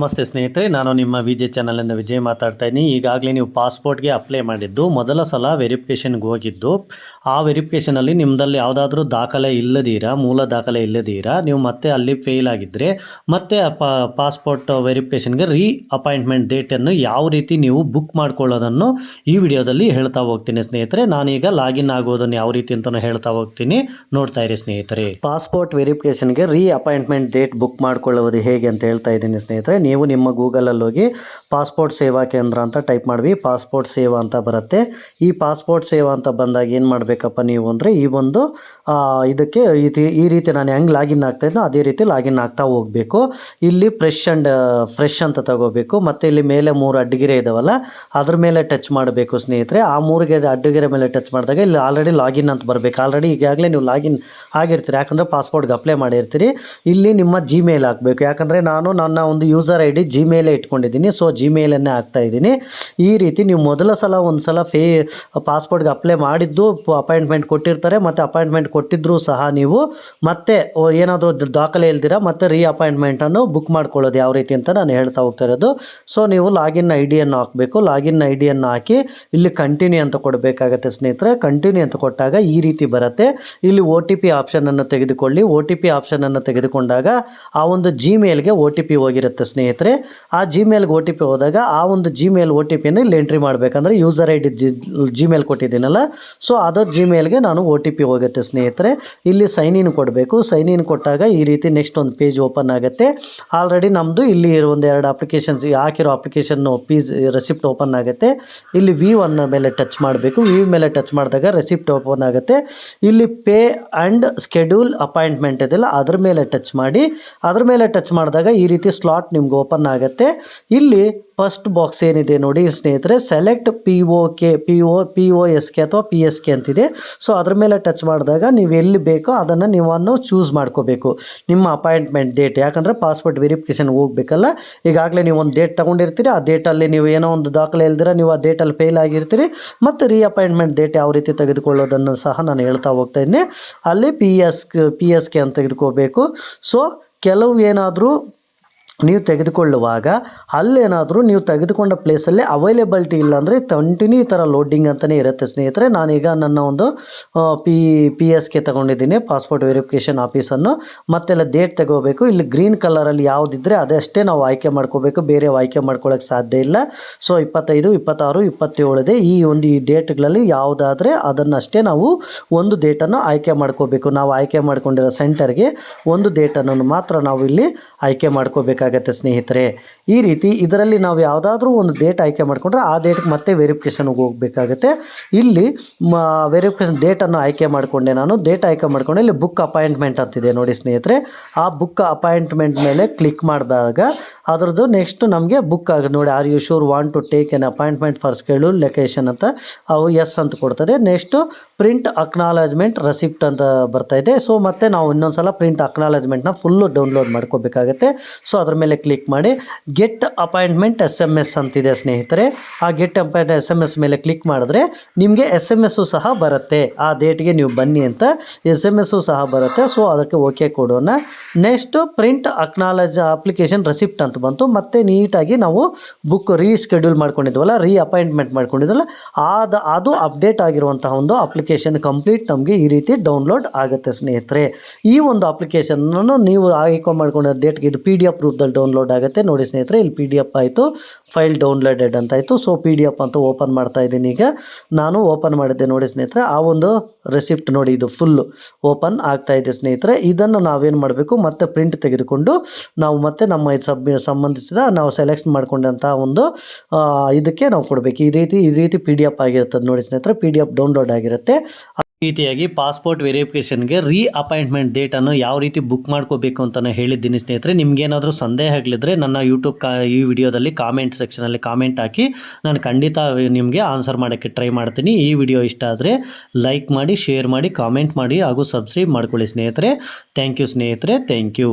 ನಮಸ್ತೆ ಸ್ನೇಹಿತರೆ, ನಾನು ನಿಮ್ಮ ವಿಜಯ್ ಚಾನಲಿಂದ ವಿಜಯ್ ಮಾತಾಡ್ತಾ ಇದ್ದೀನಿ. ಈಗಾಗಲೇ ನೀವು ಪಾಸ್ಪೋರ್ಟ್ಗೆ ಅಪ್ಲೈ ಮಾಡಿದ್ದು ಮೊದಲ ಸಲ ವೆರಿಫಿಕೇಷನ್ಗೆ ಹೋಗಿದ್ದು, ಆ ವೆರಿಫಿಕೇಷನಲ್ಲಿ ನಿಮ್ಮದಲ್ಲಿ ಯಾವುದಾದ್ರೂ ದಾಖಲೆ ಇಲ್ಲದೀರಾ, ಮೂಲ ದಾಖಲೆ ಇಲ್ಲದೀರಾ ನೀವು ಮತ್ತೆ ಅಲ್ಲಿ ಫೇಲ್ ಆಗಿದ್ದರೆ ಮತ್ತೆ ಪಾಸ್ಪೋರ್ಟ್ ವೆರಿಫಿಕೇಷನ್ಗೆ ಅಪಾಯಿಂಟ್ಮೆಂಟ್ ಡೇಟನ್ನು ಯಾವ ರೀತಿ ನೀವು ಬುಕ್ ಮಾಡ್ಕೊಳ್ಳೋದನ್ನು ಈ ವಿಡಿಯೋದಲ್ಲಿ ಹೇಳ್ತಾ ಹೋಗ್ತೀನಿ ಸ್ನೇಹಿತರೆ. ನಾನೀಗ ಲಾಗಿನ್ ಆಗೋದನ್ನು ಯಾವ ರೀತಿ ಅಂತಲೂ ಹೇಳ್ತಾ ಹೋಗ್ತೀನಿ, ನೋಡ್ತಾ ಇರಿ ಸ್ನೇಹಿತರೆ. ಪಾಸ್ಪೋರ್ಟ್ ವೆರಿಫಿಕೇಷನ್ಗೆ ಅಪಾಯಿಂಟ್ಮೆಂಟ್ ಡೇಟ್ ಬುಕ್ ಮಾಡ್ಕೊಳ್ಳೋದು ಹೇಗೆ ಅಂತ ಹೇಳ್ತಾ ಇದ್ದೀನಿ ಸ್ನೇಹಿತರೆ. ನೀವು ನಿಮ್ಮ ಗೂಗಲಲ್ಲಿ ಹೋಗಿ ಪಾಸ್ಪೋರ್ಟ್ ಸೇವಾ ಕೇಂದ್ರ ಅಂತ ಟೈಪ್ ಮಾಡಿ, ಪಾಸ್ಪೋರ್ಟ್ ಸೇವಾ ಅಂತ ಬರುತ್ತೆ. ಈ ಪಾಸ್ಪೋರ್ಟ್ ಸೇವಾ ಅಂತ ಬಂದಾಗ ಏನು ಮಾಡಬೇಕಪ್ಪ ನೀವು ಅಂದರೆ, ಈ ಒಂದು ಇದಕ್ಕೆ ಈ ರೀತಿ ನಾನು ಹೆಂಗೆ ಲಾಗಿನ್ ಆಗ್ತಾ ಇದ್ನೋ ಅದೇ ರೀತಿ ಲಾಗಿನ್ ಆಗ್ತಾ ಹೋಗಬೇಕು. ಇಲ್ಲಿ ಫ್ರೆಶ್ ಅಂತ ತಗೋಬೇಕು. ಮತ್ತು ಇಲ್ಲಿ ಮೇಲೆ 3 ಅಡ್ಡಗೆರೆ ಇದಾವಲ್ಲ, ಅದ್ರ ಮೇಲೆ ಟಚ್ ಮಾಡಬೇಕು ಸ್ನೇಹಿತರೆ. ಆ 3 ಅಡ್ಡಗೆರೆ ಮೇಲೆ ಟಚ್ ಮಾಡಿದಾಗ ಇಲ್ಲಿ ಆಲ್ರೆಡಿ ಲಾಗಿನ್ ಅಂತ ಬರಬೇಕು. ಆಲ್ರೆಡಿ ಈಗಾಗಲೇ ನೀವು ಲಾಗಿನ್ ಆಗಿರ್ತೀರಿ, ಯಾಕಂದರೆ ಪಾಸ್ಪೋರ್ಟ್ಗೆ ಅಪ್ಲೈ ಮಾಡಿರ್ತೀರಿ. ಇಲ್ಲಿ ನಿಮ್ಮ ಜಿಮೇಲ್ ಹಾಕಬೇಕು, ಯಾಕಂದರೆ ನಾನು ನನ್ನ ಒಂದು ಯೂಸರ್ ಐ ಡಿ ಜಿಮೇಲೇ ಇಟ್ಕೊಂಡಿದ್ದೀನಿ. ಸೊ ಜಿಮೇಲನ್ನೇ ಹಾಕ್ತಾ ಇದ್ದೀನಿ. ಈ ರೀತಿ ನೀವು ಮೊದಲ ಸಲ ಒಂದು ಸಲ ಪಾಸ್ಪೋರ್ಟ್ಗೆ ಅಪ್ಲೈ ಮಾಡಿದ್ದು ಅಪಾಯಿಂಟ್ಮೆಂಟ್ ಕೊಟ್ಟಿರ್ತಾರೆ, ಮತ್ತು ಅಪಾಯಿಂಟ್ಮೆಂಟ್ ಕೊಟ್ಟಿದ್ದರೂ ಸಹ ನೀವು ಮತ್ತೆ ಏನಾದರೂ ದಾಖಲೆ ಇಲ್ದಿರ ಮತ್ತೆ ಅಪಾಯಿಂಟ್ಮೆಂಟನ್ನು ಬುಕ್ ಮಾಡ್ಕೊಳ್ಳೋದು ಯಾವ ರೀತಿ ಅಂತ ನಾನು ಹೇಳ್ತಾ ಹೋಗ್ತಾ ಇರೋದು. ಸೊ ನೀವು ಲಾಗಿನ್ ಐ ಡಿಯನ್ನು ಹಾಕಬೇಕು. ಲಾಗಿನ್ ಐ ಡಿಯನ್ನು ಹಾಕಿ ಇಲ್ಲಿ ಕಂಟಿನ್ಯೂ ಅಂತ ಕೊಡಬೇಕಾಗತ್ತೆ ಸ್ನೇಹಿತರೆ. ಕಂಟಿನ್ಯೂ ಅಂತ ಕೊಟ್ಟಾಗ ಈ ರೀತಿ ಬರುತ್ತೆ. ಇಲ್ಲಿ ಒ ಟಿ ಪಿ ಆಪ್ಷನನ್ನು ತೆಗೆದುಕೊಳ್ಳಿ. ಒ ಟಿ ಪಿ ಆಪ್ಷನನ್ನು ತೆಗೆದುಕೊಂಡಾಗ ಆ ಒಂದು ಜಿಮೇಲ್ಗೆ ಒ ಟಿ ಪಿ ಹೋಗಿರುತ್ತೆ ಸ್ನೇಹಿತರೆ. ಆ ಜಿಮೇಲ್ಗೆ ಒ ಟಿ ಪಿ ಹೋದಾಗ ಆ ಒಂದು ಜಿಮೇಲ್ ಒ ಟಿ ಪಿಯನ್ನು ಇಲ್ಲಿ ಎಂಟ್ರಿ ಮಾಡಬೇಕಂದ್ರೆ ಯೂಸರ್ ಐ ಡಿ ಜಿಮೇಲ್ ಕೊಟ್ಟಿದ್ದೀನಲ್ಲ, ಸೊ ಅದರ ಜಿಮೇಲ್ಗೆ ನಾನು ಒ ಟಿ ಪಿ ಹೋಗುತ್ತೆ ಸ್ನೇಹಿತರೆ. ಇಲ್ಲಿ ಸೈನ್ ಇನ್ ಕೊಡಬೇಕು. ಸೈನ್ ಇನ್ ಕೊಟ್ಟಾಗ ಈ ರೀತಿ ನೆಕ್ಸ್ಟ್ ಒಂದು ಪೇಜ್ ಓಪನ್ ಆಗುತ್ತೆ. ಆಲ್ರೆಡಿ ನಮ್ಮದು ಇಲ್ಲಿ ಒಂದು 2 ಅಪ್ಲಿಕೇಶನ್ಸ್ ಹಾಕಿರೋ ಅಪ್ಲಿಕೇಶನ್ನು ರೆಸಿಪ್ಟ್ ಓಪನ್ ಆಗುತ್ತೆ. ಇಲ್ಲಿ V1 ಮೇಲೆ ಟಚ್ ಮಾಡಬೇಕು. ಮೇಲೆ ಟಚ್ ಮಾಡಿದಾಗ ರೆಸಿಪ್ಟ್ ಓಪನ್ ಆಗುತ್ತೆ. ಇಲ್ಲಿ ಪೇ ಆ್ಯಂಡ್ ಸ್ಕೆಡ್ಯೂಲ್ ಅಪಾಯಿಂಟ್ಮೆಂಟ್ ಇದೆಯಲ್ಲ, ಅದ್ರ ಮೇಲೆ ಟಚ್ ಮಾಡಿ. ಅದ್ರ ಮೇಲೆ ಟಚ್ ಮಾಡಿದಾಗ ಈ ರೀತಿ ಸ್ಲಾಟ್ ನಿಮ್ಗೆ ಓಪನ್ ಆಗುತ್ತೆ. ಇಲ್ಲಿ ಫಸ್ಟ್ ಬಾಕ್ಸ್ ಏನಿದೆ ನೋಡಿ ಸ್ನೇಹಿತರೆ, select P O S K ಅಥವಾ ಪಿ ಎಸ್ ಕೆ ಅಂತಿದೆ. ಸೊ ಅದ್ರ ಮೇಲೆ ಟಚ್ ಮಾಡಿದಾಗ ನೀವು ಎಲ್ಲಿ ಬೇಕೋ ಅದನ್ನು ನೀವು ಚೂಸ್ ಮಾಡ್ಕೋಬೇಕು, ನಿಮ್ಮ ಅಪಾಯಿಂಟ್ಮೆಂಟ್ ಡೇಟ್. ಯಾಕಂದರೆ ಪಾಸ್ಪೋರ್ಟ್ ವೆರಿಫಿಕೇಷನ್ಗೆ ಹೋಗಬೇಕಲ್ಲ, ಈಗಾಗಲೇ ನೀವು ಒಂದು ಡೇಟ್ ತೊಗೊಂಡಿರ್ತೀರಿ. ಆ ಡೇಟಲ್ಲಿ ನೀವು ಏನೋ ಒಂದು ದಾಖಲೆ ಇಲ್ದಿರ ನೀವು ಆ ಡೇಟಲ್ಲಿ ಫೇಲ್ ಆಗಿರ್ತೀರಿ. ಮತ್ತು ಅಪಾಯಿಂಟ್ಮೆಂಟ್ ಡೇಟ್ ಯಾವ ರೀತಿ ತೆಗೆದುಕೊಳ್ಳೋದನ್ನು ಸಹ ನಾನು ಹೇಳ್ತಾ ಹೋಗ್ತಾ ಇದ್ದೀನಿ. ಅಲ್ಲಿ ಪಿ ಎಸ್ ಕೆ ಅಂತ ತೆಗೆದುಕೋಬೇಕು. ಸೊ ಕೆಲವು ಏನಾದರೂ ನೀವು ತೆಗೆದುಕೊಳ್ಳುವಾಗ ಅಲ್ಲೇನಾದರೂ ನೀವು ತೆಗೆದುಕೊಂಡ ಪ್ಲೇಸಲ್ಲಿ ಅವೈಲೇಬಿಲಿಟಿ ಇಲ್ಲ ಅಂದರೆ ಕಂಟಿನ್ಯೂ ಈ ಥರ ಲೋಡಿಂಗ್ ಅಂತಲೇ ಇರುತ್ತೆ ಸ್ನೇಹಿತರೆ. ನಾನೀಗ ನನ್ನ ಒಂದು ಪಿ ಎಸ್ ಕೆ ತೊಗೊಂಡಿದ್ದೀನಿ, ಪಾಸ್ಪೋರ್ಟ್ ವೆರಿಫಿಕೇಷನ್ ಆಫೀಸನ್ನು. ಮತ್ತೆಲ್ಲ ಡೇಟ್ ತಗೋಬೇಕು. ಇಲ್ಲಿ ಗ್ರೀನ್ ಕಲರಲ್ಲಿ ಯಾವುದಿದ್ದರೆ ಅದಷ್ಟೇ ನಾವು ಆಯ್ಕೆ ಮಾಡ್ಕೋಬೇಕು, ಬೇರೆ ಆಯ್ಕೆ ಮಾಡ್ಕೊಳ್ಳೋಕ್ಕೆ ಸಾಧ್ಯ ಇಲ್ಲ. ಸೊ 25, 26, 27 ಇದೆ. ಈ ಡೇಟ್ಗಳಲ್ಲಿ ಯಾವುದಾದರೆ ಅದನ್ನಷ್ಟೇ ನಾವು ಒಂದು ಡೇಟನ್ನು ಆಯ್ಕೆ ಮಾಡ್ಕೋಬೇಕು. ನಾವು ಆಯ್ಕೆ ಮಾಡ್ಕೊಂಡಿರೋ ಸೆಂಟರ್ಗೆ ಒಂದು ಡೇಟನ್ನು ಮಾತ್ರ ನಾವು ಇಲ್ಲಿ ಆಯ್ಕೆ ಮಾಡ್ಕೋಬೇಕಾಗುತ್ತೆ ಸ್ನೇಹಿತರೆ. ಈ ರೀತಿ ಇದರಲ್ಲಿ ನಾವು ಯಾವುದಾದ್ರೂ ಒಂದು ಡೇಟ್ ಆಯ್ಕೆ ಮಾಡಿಕೊಂಡ್ರೆ ಆ ಡೇಟ್ಗೆ ಮತ್ತೆ ವೆರಿಫಿಕೇಷನ್ಗೆ ಹೋಗಬೇಕಾಗುತ್ತೆ. ಇಲ್ಲಿ ವೆರಿಫಿಕೇಷನ್ ಡೇಟನ್ನು ಆಯ್ಕೆ ಮಾಡಿಕೊಂಡೆ. ನಾನು ಡೇಟ್ ಆಯ್ಕೆ ಮಾಡಿಕೊಂಡೆ. ಇಲ್ಲಿ ಬುಕ್ ಅಪಾಯಿಂಟ್ಮೆಂಟ್ ಅಂತಿದೆ ನೋಡಿ ಸ್ನೇಹಿತರೆ. ಆ ಬುಕ್ ಅಪಾಯಿಂಟ್ಮೆಂಟ್ ಮೇಲೆ ಕ್ಲಿಕ್ ಮಾಡಿದಾಗ ಅದರದ್ದು ನೆಕ್ಸ್ಟ್ ನಮಗೆ ಬುಕ್ ಆಗುತ್ತೆ ನೋಡಿ. Are you sure want to take an appointment for schedule location ಅಂತ ಅವು ಎಸ್ ಅಂತ ಕೊಡ್ತದೆ. ನೆಕ್ಸ್ಟು ಪ್ರಿಂಟ್ ಅಕ್ನಾಲಜ್ಮೆಂಟ್ ರೆಸಿಪ್ಟ್ ಅಂತ ಬರ್ತಾ ಇದೆ. ಸೊ ಮತ್ತೆ ನಾವು ಇನ್ನೊಂದು ಸಲ ಪ್ರಿಂಟ್ ಅಕ್ನಾಲಜ್ಮೆಂಟ್ನ ಫುಲ್ಲು ಡೌನ್ಲೋಡ್ ಮಾಡ್ಕೋಬೇಕಾಗತ್ತೆ. ಸೊ ಅದ್ರ ಮೇಲೆ ಕ್ಲಿಕ್ ಮಾಡಿ ಗೆಟ್ ಅಪಾಯಿಂಟ್ಮೆಂಟ್ SMS ಅಂತಿದೆ ಸ್ನೇಹಿತರೆ. ಆ ಗೆಟ್ ಅಪಾಯಿಂಟ್ಮೆಂಟ್ SMS ಮೇಲೆ ಕ್ಲಿಕ್ ಮಾಡಿದ್ರೆ ನಿಮಗೆ SMS ಸಹ ಬರುತ್ತೆ. ಆ ಡೇಟ್ಗೆ ನೀವು ಬನ್ನಿ ಅಂತ SMS ಸಹ ಬರುತ್ತೆ. ಸೊ ಅದಕ್ಕೆ ಓಕೆ ಕೊಡೋಣ. Next print acknowledge application receipt ಅಂತ ಬಂತು. ಮತ್ತೆ ನೀಟಾಗಿ ನಾವು ಬುಕ್ ರೀಸ್ಕೆಡ್ಯೂಲ್ ಮಾಡ್ಕೊಂಡಿದ್ವಲ್ಲ, ಅಪಾಯಿಂಟ್ಮೆಂಟ್ ಮಾಡ್ಕೊಂಡಿದ್ವಲ್ಲ, ಅದು ಅಪ್ಡೇಟ್ ಆಗಿರುವಂತಹ ಒಂದು ಅಪ್ಲಿಕೇಶನ್ ಕಂಪ್ಲೀಟ್ ನಮಗೆ ಈ ರೀತಿ ಡೌನ್ಲೋಡ್ ಆಗುತ್ತೆ ಸ್ನೇಹಿತರೆ. ಈ ಒಂದು ಅಪ್ಲಿಕೇಶನನ್ನು ನೀವು ಆಯ್ಕೆ ಮಾಡ್ಕೊಂಡಿರೋ ಡೇಟ್ಗೆ ಇದು PDF ರೂಪದಲ್ಲಿ ಡೌನ್ಲೋಡ್ ಆಗುತ್ತೆ ನೋಡಿ ಸ್ನೇಹಿತರೆ. ಇಲ್ಲಿ PDF ಆಯಿತು, ಫೈಲ್ ಡೌನ್ಲೋಡೆಡ್ ಅಂತ ಆಯಿತು. ಸೊ PDF ಅಂತ ಓಪನ್ ಮಾಡ್ತಾ ಇದ್ದೀನಿ. ಈಗ ನಾನು ಓಪನ್ ಮಾಡಿದ್ದೆ ನೋಡಿ ಸ್ನೇಹಿತರೆ. ಆ ಒಂದು ರೆಸಿಪ್ಟ್ ನೋಡಿ, ಇದು ಫುಲ್ಲು ಓಪನ್ ಆಗ್ತಾ ಇದೆ ಸ್ನೇಹಿತರೆ. ಇದನ್ನು ನಾವೇನು ಮಾಡಬೇಕು, ಮತ್ತೆ ಪ್ರಿಂಟ್ ತೆಗೆದುಕೊಂಡು ನಾವು ಮತ್ತೆ ನಮ್ಮ ಸಂಬಂಧಿಸಿದ ನಾವು ಸೆಲೆಕ್ಟ್ ಮಾಡ್ಕೊಂಡಂಥ ಒಂದು ಇದಕ್ಕೆ ನಾವು ಕೊಡಬೇಕು. ಈ ರೀತಿ PDF ಆಗಿರ್ತದೆ ನೋಡಿ ಸ್ನೇಹಿತರೆ. PDF ಡೌನ್ಲೋಡ್ ಆಗಿರುತ್ತೆ. ರೀತಿಯಾಗಿ ಪಾಸ್ಪೋರ್ಟ್ ವೆರಿಫಿಕೇಷನ್ಗೆ ಅಪಾಯಿಂಟ್ಮೆಂಟ್ ಡೇಟನ್ನು ಯಾವ ರೀತಿ ಬುಕ್ ಮಾಡ್ಕೋಬೇಕು ಅಂತ ಹೇಳಿದ್ದೀನಿ ಸ್ನೇಹಿತರೆ. ನಿಮಗೇನಾದರೂ ಸಂದೇಹಗಳಿದ್ರೆ ನನ್ನ ಯೂಟ್ಯೂಬ್ ಈ ವಿಡಿಯೋದಲ್ಲಿ ಕಾಮೆಂಟ್ ಸೆಕ್ಷನಲ್ಲಿ ಕಾಮೆಂಟ್ ಹಾಕಿ, ನಾನು ಖಂಡಿತ ನಿಮಗೆ ಆನ್ಸರ್ ಮಾಡೋಕ್ಕೆ ಟ್ರೈ ಮಾಡ್ತೀನಿ. ಈ ವಿಡಿಯೋ ಇಷ್ಟ ಆದರೆ ಲೈಕ್ ಮಾಡಿ, ಶೇರ್ ಮಾಡಿ, ಕಾಮೆಂಟ್ ಮಾಡಿ ಹಾಗೂ ಸಬ್ಸ್ಕ್ರೈಬ್ ಮಾಡ್ಕೊಳ್ಳಿ ಸ್ನೇಹಿತರೆ. ಥ್ಯಾಂಕ್ ಯು ಸ್ನೇಹಿತರೆ, ಥ್ಯಾಂಕ್ ಯು.